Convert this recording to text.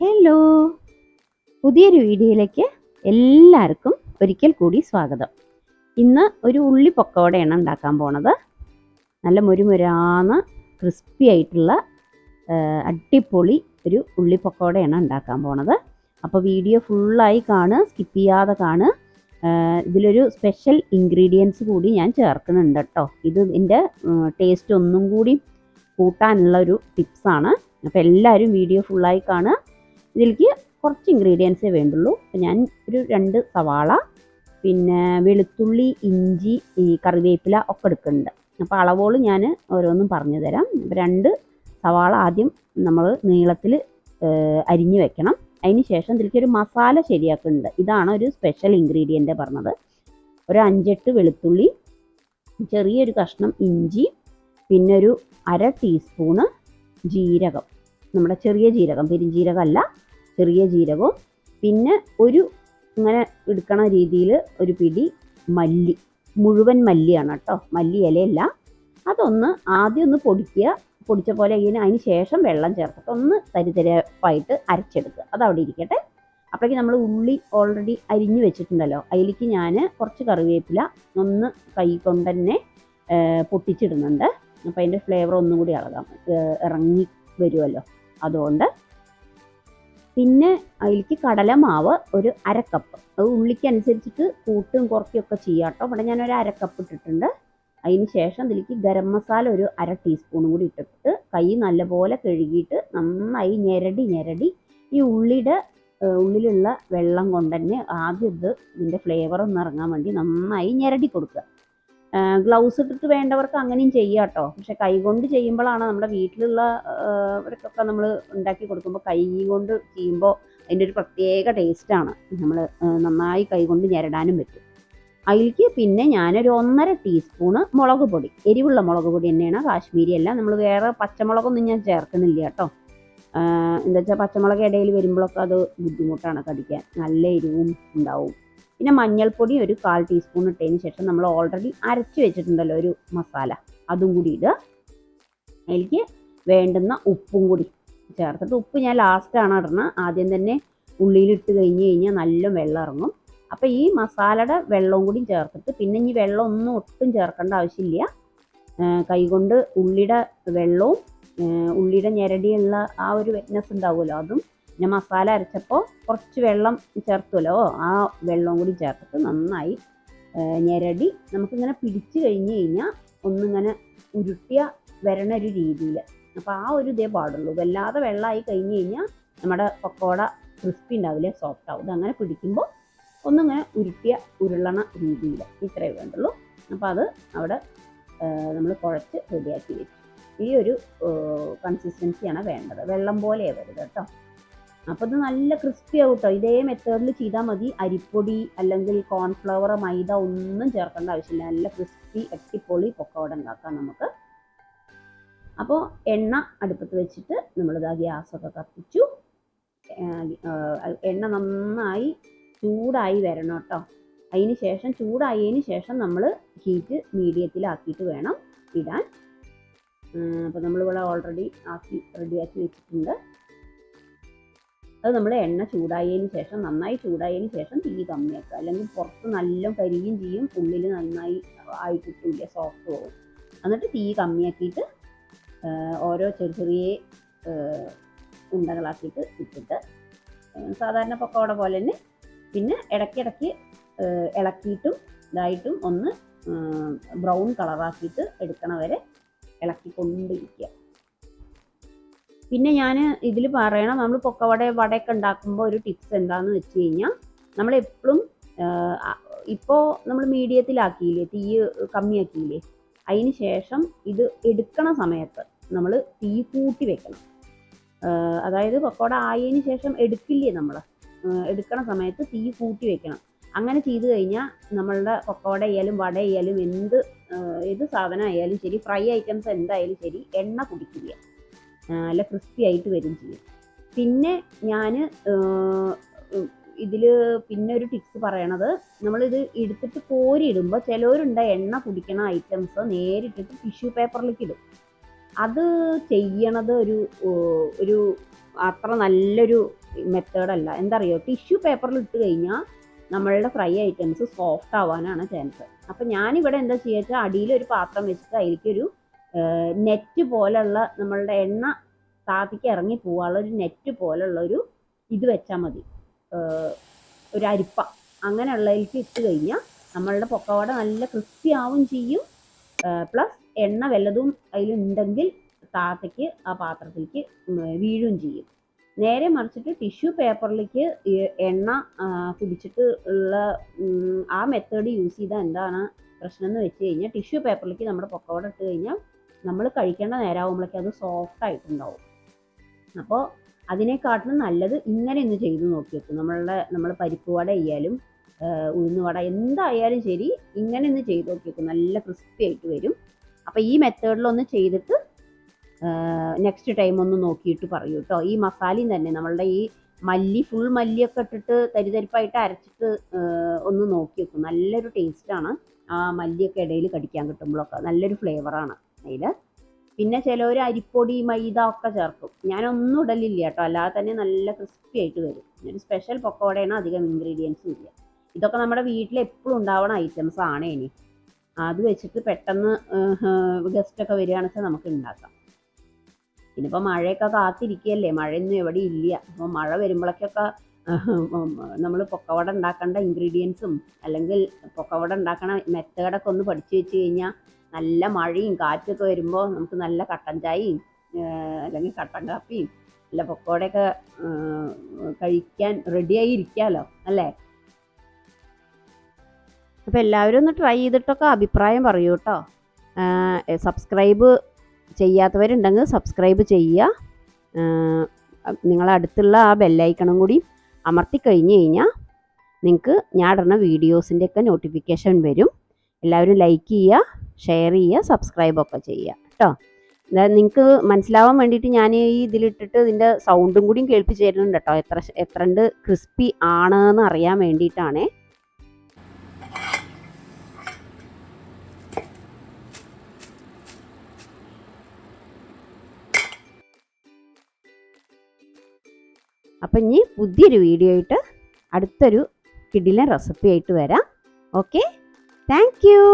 Hello, പുതിയൊരു വീഡിയോയിലേക്ക് എല്ലാവർക്കും ഒരിക്കൽ കൂടി സ്വാഗതം. ഇന്ന് ഒരു ഉള്ളി പക്കോടയാണ് ഉണ്ടാക്കാൻ പോണത്. നല്ല മുരുമുരാന്ന് ക്രിസ്പി ആയിട്ടുള്ള അടിപൊളി ഒരു ഉള്ളി പക്കോടയാണ് ഉണ്ടാക്കാൻ പോണത്. അപ്പോൾ വീഡിയോ ഫുള്ളായി കാണുക, സ്കിപ്പ് ചെയ്യാതെ കാണുക. ഇതിലൊരു സ്പെഷ്യൽ ഇൻഗ്രീഡിയൻസ് കൂടി ഞാൻ ചേർക്കുന്നുണ്ട് കേട്ടോ. ഇത് ഇതിൻ്റെ ടേസ്റ്റ് ഒന്നും കൂടി കൂട്ടാനുള്ള ഒരു ടിപ്സാണ്. അപ്പോൾ എല്ലാവരും വീഡിയോ ഫുള്ളായി കാണുക. ഇതിലേക്ക് കുറച്ച് ഇൻഗ്രീഡിയൻസേ വേണ്ടുള്ളൂ. അപ്പോൾ ഞാൻ ഒരു 2 സവാള, പിന്നെ വെളുത്തുള്ളി, ഇഞ്ചി, കറിവേപ്പില ഒക്കെ എടുക്കുന്നുണ്ട്. അപ്പോൾ അളവുകൾ ഞാൻ ഓരോന്നും പറഞ്ഞു തരാം. 2 സവാള ആദ്യം നമ്മൾ നീളത്തിൽ അരിഞ്ഞ് വെക്കണം. അതിന് ശേഷം ഇതിലേക്ക് ഒരു മസാല ശരിയാക്കുന്നുണ്ട്. ഇതാണ് ഒരു സ്പെഷ്യൽ ഇൻഗ്രീഡിയൻ്റ് പറഞ്ഞത്. ഒരു 5-8 വെളുത്തുള്ളി, ചെറിയൊരു കഷ്ണം ഇഞ്ചി, പിന്നെ ഒരു 1/2 ടീസ്പൂണ് ജീരകം, നമ്മുടെ ചെറിയ ജീരകം, പെരുംജീരകമല്ല, ചെറിയ ജീരകവും, പിന്നെ ഒരു ഇങ്ങനെ എടുക്കണ രീതിയിൽ ഒരു പിടി മല്ലി, മുഴുവൻ മല്ലിയാണ് കേട്ടോ, മല്ലി ഇലയല്ല. അതൊന്ന് ആദ്യം ഒന്ന് പൊടിച്ച പോലെ അതിന് ശേഷം വെള്ളം ചേർത്തിട്ട് ഒന്ന് തരിതരപ്പായിട്ട് അരച്ചെടുക്കുക. അതവിടെ ഇരിക്കട്ടെ. അപ്പോഴേക്ക് നമ്മൾ ഉള്ളി ഓൾറെഡി അരിഞ്ഞു വെച്ചിട്ടുണ്ടല്ലോ, അതിലേക്ക് ഞാൻ കുറച്ച് കറിവേപ്പില ഒന്ന് കൈ കൊണ്ട് തന്നെ പൊട്ടിച്ചിടുന്നുണ്ട്. അപ്പോൾ അതിൻ്റെ ഫ്ലേവർ ഒന്നും കൂടി ഇറങ്ങി വരുമല്ലോ, അതുകൊണ്ട്. പിന്നെ അതിലേക്ക് കടലമാവ് ഒരു 1/2 കപ്പ്, അത് ഉള്ളിക്ക് അനുസരിച്ചിട്ട് കൂട്ടും കുറയ്ക്കുകയൊക്കെ ചെയ്യാം കേട്ടോ. ഇവിടെ ഞാനൊരു 1/2 കപ്പ് ഇട്ടിട്ടുണ്ട്. അതിന് ശേഷം ഇതിലേക്ക് ഗരം മസാല ഒരു 1/2 ടീസ്പൂണും കൂടി ഇട്ടിട്ട് കൈ നല്ലപോലെ കഴുകിയിട്ട് നന്നായി ഞെരടി ഈ ഉള്ളിലുള്ള വെള്ളം കൊണ്ട് തന്നെ ആദ്യം ഇതിൻ്റെ ഫ്ലേവർ ഒന്ന് ഇറങ്ങാൻ വേണ്ടി നന്നായി ഞെരടി കൊടുക്കുക. ഗ്ലൗസ് ഇട്ടിട്ട് വേണ്ടവർക്ക് അങ്ങനെയും ചെയ്യാം കേട്ടോ. പക്ഷെ കൈ കൊണ്ട് ചെയ്യുമ്പോഴാണ് നമ്മുടെ വീട്ടിലുള്ളവർക്കൊക്കെ നമ്മൾ ഉണ്ടാക്കി കൊടുക്കുമ്പോൾ കൈ കൊണ്ട് ചെയ്യുമ്പോൾ അതിൻ്റെ ഒരു പ്രത്യേക ടേസ്റ്റാണ്. നമ്മൾ നന്നായി കൈ കൊണ്ട് ഞെരടാനും പറ്റും. അതിലേക്ക് പിന്നെ ഞാനൊരു 1.5 ടീസ്പൂണ് മുളക് പൊടി, എരിവുള്ള മുളക് പൊടി തന്നെയാണ്, കാശ്മീരി അല്ല. നമ്മൾ വേറെ പച്ചമുളകൊന്നും ഞാൻ ചേർക്കുന്നില്ല കേട്ടോ. എന്താ വെച്ചാൽ പച്ചമുളക് ഇടയിൽ വരുമ്പോഴൊക്കെ അത് ബുദ്ധിമുട്ടാണ് കടിക്കാൻ, നല്ല എരിവും ഉണ്ടാവും. പിന്നെ മഞ്ഞൾപ്പൊടി ഒരു 1/4 ടീസ്പൂൺ ഇട്ടതിന് ശേഷം നമ്മൾ ഓൾറെഡി അരച്ച് വെച്ചിട്ടുണ്ടല്ലോ ഒരു മസാല, അതും കൂടി ഇടുക. അതിലേക്ക് വേണ്ടുന്ന ഉപ്പും കൂടി ചേർത്തിട്ട്, ഉപ്പ് ഞാൻ ലാസ്റ്റാണ് ഇടുന്നത്. ആദ്യം തന്നെ ഉള്ളിയിലിട്ട് കഴിഞ്ഞാൽ നല്ല വെള്ളം ഇറങ്ങും. അപ്പോൾ ഈ മസാലയുടെ വെള്ളവും കൂടി ചേർത്തിട്ട്, പിന്നെ ഈ വെള്ളം ഒന്നും ഒട്ടും ചേർക്കേണ്ട ആവശ്യമില്ല. കൈകൊണ്ട് ഉള്ളിയുടെ വെള്ളവും ഉള്ളിയുടെ ഞെരടിയുള്ള ആ ഒരു വെറ്റ്നസ് ഉണ്ടാവുമല്ലോ, അതും പിന്നെ മസാല അരച്ചപ്പോൾ കുറച്ച് വെള്ളം ചേർത്തുമല്ലോ, ആ വെള്ളവും കൂടി ചേർത്തിട്ട് നന്നായി ഞെരടി നമുക്കിങ്ങനെ പിടിച്ച് കഴിഞ്ഞാൽ ഒന്നിങ്ങനെ ഉരുട്ടിയ വരണ ഒരു രീതിയിൽ. അപ്പോൾ ആ ഒരു ഇതേ പാടുള്ളൂ. വല്ലാതെ വെള്ളമായി കഴിഞ്ഞാൽ നമ്മുടെ പക്കോട ക്രിസ്പി ഉണ്ടാവില്ലേ, സോഫ്റ്റ് ആവും. അങ്ങനെ പിടിക്കുമ്പോൾ ഒന്നിങ്ങനെ ഉരുളണ രീതിയിൽ ഇത്രയേ വേണ്ടുള്ളൂ. അപ്പോൾ അത് അവിടെ നമ്മൾ കുഴച്ച് റെഡിയാക്കി വെച്ചു. ഈ ഒരു കൺസിസ്റ്റൻസിയാണ് വേണ്ടത്, വെള്ളം പോലെ വരുന്നത് കേട്ടോ. അപ്പോൾ ഇത് നല്ല ക്രിസ്പി ആവും കേട്ടോ. ഇതേ മെത്തേഡിൽ ചെയ്താൽ മതി. അരിപ്പൊടി അല്ലെങ്കിൽ കോൺഫ്ലവർ, മൈദ ഒന്നും ചേർക്കേണ്ട ആവശ്യമില്ല. നല്ല ക്രിസ്പി അടിപൊളി പക്കോട ഉണ്ടാക്കാം നമുക്ക്. അപ്പോൾ എണ്ണ അടുപ്പത്ത് വെച്ചിട്ട് നമ്മളിതാ ഗ്യാസൊക്കെ കത്തിച്ചു. എണ്ണ നന്നായി ചൂടായി വരണം കേട്ടോ. ചൂടായതിന് ശേഷം നമ്മൾ ഹീറ്റ് മീഡിയത്തിലാക്കിയിട്ട് വേണം ഇടാൻ. അപ്പോൾ നമ്മളിവിടെ ഓൾറെഡി റെഡിയാക്കി വെച്ചിട്ടുണ്ട്. അത് നമ്മൾ എണ്ണ നന്നായി ചൂടായതിന് ശേഷം തീ കമ്മിയാക്കുക. അല്ലെങ്കിൽ പുറത്ത് നല്ല കരിയും ചെയ്യും, ഉള്ളിൽ നന്നായി ആയി കിട്ടില്ല, സോഫ്റ്റ് പോകും. എന്നിട്ട് തീ കമ്മിയാക്കിയിട്ട് ഓരോ ചെറിയ ഉണ്ടകളാക്കിയിട്ട് ഇട്ടിട്ട് സാധാരണ പക്കോട പോലെ തന്നെ പിന്നെ ഇടയ്ക്കിടയ്ക്ക് ഇളക്കിയിട്ടും ഇതായിട്ടും ഒന്ന് ബ്രൗൺ കളറാക്കിയിട്ട് എടുക്കണ വരെ ഇളക്കിക്കൊണ്ടിരിക്കുക. പിന്നെ ഞാൻ ഇതിൽ പറയണം, നമ്മൾ വടയൊക്കെ ഉണ്ടാക്കുമ്പോൾ ഒരു ടിപ്സ് എന്താണെന്ന് വെച്ച് കഴിഞ്ഞാൽ, നമ്മളെപ്പോഴും ഇപ്പോൾ നമ്മൾ മീഡിയത്തിലാക്കിയില്ലേ, തീ കമ്മിയാക്കിയില്ലേ, അതിന് ശേഷം ഇത് എടുക്കണ സമയത്ത് നമ്മൾ തീ കൂട്ടി വെക്കണം. അതായത് പക്കോട ആയതിന് ശേഷം എടുക്കില്ലേ, നമ്മൾ എടുക്കണ സമയത്ത് തീ കൂട്ടി വെക്കണം. അങ്ങനെ ചെയ്തു കഴിഞ്ഞാൽ നമ്മളുടെ പക്കോട ആയാലും വട ആയാലും ഏത് സാധനം ആയാലും ശരി, ഫ്രൈ ഐറ്റംസ് എന്തായാലും ശരി, എണ്ണ കുടിക്കില്ല, നല്ല ക്രിസ്പി ആയിട്ട് വരും ചെയ്യും. പിന്നെ ഞാൻ ഇതിൽ പിന്നെ ഒരു ടിപ്സ് പറയണത്, നമ്മളിത് എടുത്തിട്ട് കോരിയിടുമ്പോൾ ചിലവരുണ്ട് എണ്ണ കുടിക്കണ ഐറ്റംസ് നേരിട്ടിട്ട് ടിഷ്യൂ പേപ്പറിലേക്ക് ഇടും. അത് ചെയ്യണത് ഒരു അത്ര നല്ലൊരു മെത്തേഡല്ല. എന്താ അറിയോ, ടിഷ്യൂ പേപ്പറിൽ ഇട്ട് കഴിഞ്ഞാൽ നമ്മളുടെ ഫ്രൈ ഐറ്റംസ് സോഫ്റ്റ് ആവാനാണ് ചാൻസ്. അപ്പം ഞാനിവിടെ എന്താ ചെയ്യുക വെച്ചാൽ അടിയിലൊരു പാത്രം വെച്ചിട്ട് അതിലേക്കൊരു നെറ്റ് പോലുള്ള നമ്മളുടെ എണ്ണ താത്തിക്ക് ഇറങ്ങി പോകാനുള്ള ഒരു നെറ്റ് പോലുള്ള ഒരു ഇത് വെച്ചാൽ മതി, ഒരു അരിപ്പ അങ്ങനെയുള്ളതിലേക്ക് ഇട്ട് കഴിഞ്ഞാൽ നമ്മളുടെ പൊക്കവട നല്ല ക്രിസ്പി ആവും ചെയ്യും. പ്ലസ് എണ്ണ വല്ലതും അതിലുണ്ടെങ്കിൽ താത്തയ്ക്ക് ആ പാത്രത്തിലേക്ക് വീഴുകയും ചെയ്യും. നേരെ മറിച്ചിട്ട് ടിഷ്യൂ പേപ്പറിലേക്ക് എണ്ണ കുടിച്ചിട്ട് ഉള്ള ആ മെത്തേഡ് യൂസ് ചെയ്താൽ എന്താണ് പ്രശ്നം എന്ന് വെച്ച് കഴിഞ്ഞാൽ, ടിഷ്യൂ പേപ്പറിലേക്ക് നമ്മുടെ പൊക്കവട ഇട്ട് കഴിഞ്ഞാൽ നമ്മൾ കഴിക്കേണ്ട നേരമാകുമ്പോഴേക്കും അത് സോഫ്റ്റ് ആയിട്ടുണ്ടാവും. അപ്പോൾ അതിനെക്കാട്ടിലും നല്ലത് ഇങ്ങനെ ഒന്ന് ചെയ്ത് നോക്കി വെക്കും. നമ്മൾ പരിപ്പ് വട ചെയ്യാലും ഉഴുന്നുവട എന്തായാലും ശരി, ഇങ്ങനെ ഒന്ന് ചെയ്ത് നോക്കി വെക്കും, നല്ല ക്രിസ്പി ആയിട്ട് വരും. അപ്പോൾ ഈ മെത്തേഡിലൊന്ന് ചെയ്തിട്ട് നെക്സ്റ്റ് ടൈം ഒന്ന് നോക്കിയിട്ട് പറയൂ കേട്ടോ. ഈ മസാലയും തന്നെ നമ്മളുടെ ഈ ഫുൾ മല്ലിയൊക്കെ ഇട്ടിട്ട് തരിതരിപ്പായിട്ട് അരച്ചിട്ട് ഒന്ന് നോക്കി വെക്കും. നല്ലൊരു ടേസ്റ്റാണ് ആ മല്ലിയൊക്കെ ഇടയിൽ കടിക്കാൻ കിട്ടുമ്പോഴൊക്കെ, നല്ലൊരു ഫ്ലേവറാണ് അതിൽ. പിന്നെ ചിലവർ അരിപ്പൊടി മൈദ ഒക്കെ ചേർക്കും. ഞാനൊന്നും ഇടലില്ല കേട്ടോ, അല്ലാതെ തന്നെ നല്ല ക്രിസ്പി ആയിട്ട് വരും. ഒരു സ്പെഷ്യൽ പൊക്കവടയാണ്, അധികം ഇൻഗ്രീഡിയൻസും ഇല്ല. ഇതൊക്കെ നമ്മുടെ വീട്ടിൽ എപ്പോഴും ഉണ്ടാവുന്ന ഐറ്റംസ് ആണ്. ഇനി അത് വെച്ചിട്ട് പെട്ടെന്ന് ഗസ്റ്റൊക്കെ വരികയാണെന്ന് വെച്ചാൽ നമുക്ക് ഉണ്ടാക്കാം. പിന്നിപ്പോൾ മഴയൊക്കെ കാത്തിരിക്കുകയല്ലേ, മഴയൊന്നും എവിടെ ഇല്ല. അപ്പോൾ മഴ വരുമ്പോഴേക്കൊക്കെ നമ്മൾ പൊക്കവട ഉണ്ടാക്കേണ്ട ഇൻഗ്രീഡിയൻസും അല്ലെങ്കിൽ പൊക്കവട ഉണ്ടാക്കണ മെത്തേഡൊക്കെ ഒന്ന് പഠിച്ചു വെച്ച് കഴിഞ്ഞാൽ നല്ല മഴയും കാറ്റൊക്കെ വരുമ്പോൾ നമുക്ക് നല്ല കട്ടൻ ചായയും അല്ലെങ്കിൽ കട്ടൻ കാപ്പിയും നല്ല പൊക്കവടയൊക്കെ കഴിക്കാൻ റെഡിയായി ഇരിക്കാമല്ലോ അല്ലേ. അപ്പോൾ എല്ലാവരും ഒന്ന് ട്രൈ ചെയ്തിട്ടൊക്കെ അഭിപ്രായം പറയൂ കേട്ടോ. സബ്സ്ക്രൈബ് ചെയ്യാത്തവരുണ്ടെങ്കിൽ സബ്സ്ക്രൈബ് ചെയ്യുക. നിങ്ങളടുത്തുള്ള ആ ബെല്ലൈക്കണും കൂടി അമർത്തി കഴിഞ്ഞ് കഴിഞ്ഞാൽ നിങ്ങൾക്ക് ഞാൻ ഇടുന്ന വീഡിയോസിൻ്റെയൊക്കെ നോട്ടിഫിക്കേഷൻ വരും. എല്ലാവരും ലൈക്ക് ചെയ്യുക, ഷെയർ ചെയ്യുക, സബ്സ്ക്രൈബൊക്കെ ചെയ്യുക കേട്ടോ. അതായത് നിങ്ങൾക്ക് മനസ്സിലാവാൻ വേണ്ടിയിട്ട് ഞാൻ ഈ ഇതിലിട്ടിട്ട് ഇതിൻ്റെ സൗണ്ടും കൂടിയും കേൾപ്പിച്ച് തരുന്നുണ്ട് കേട്ടോ, എത്രണ്ട് ക്രിസ്പി ആണെന്ന് അറിയാൻ വേണ്ടിയിട്ടാണേ. അപ്പം ഇനി പുതിയൊരു വീഡിയോ ആയിട്ട് അടുത്തൊരു കിടിലൻ റെസിപ്പി ആയിട്ട് വരാം. Okay, thank you.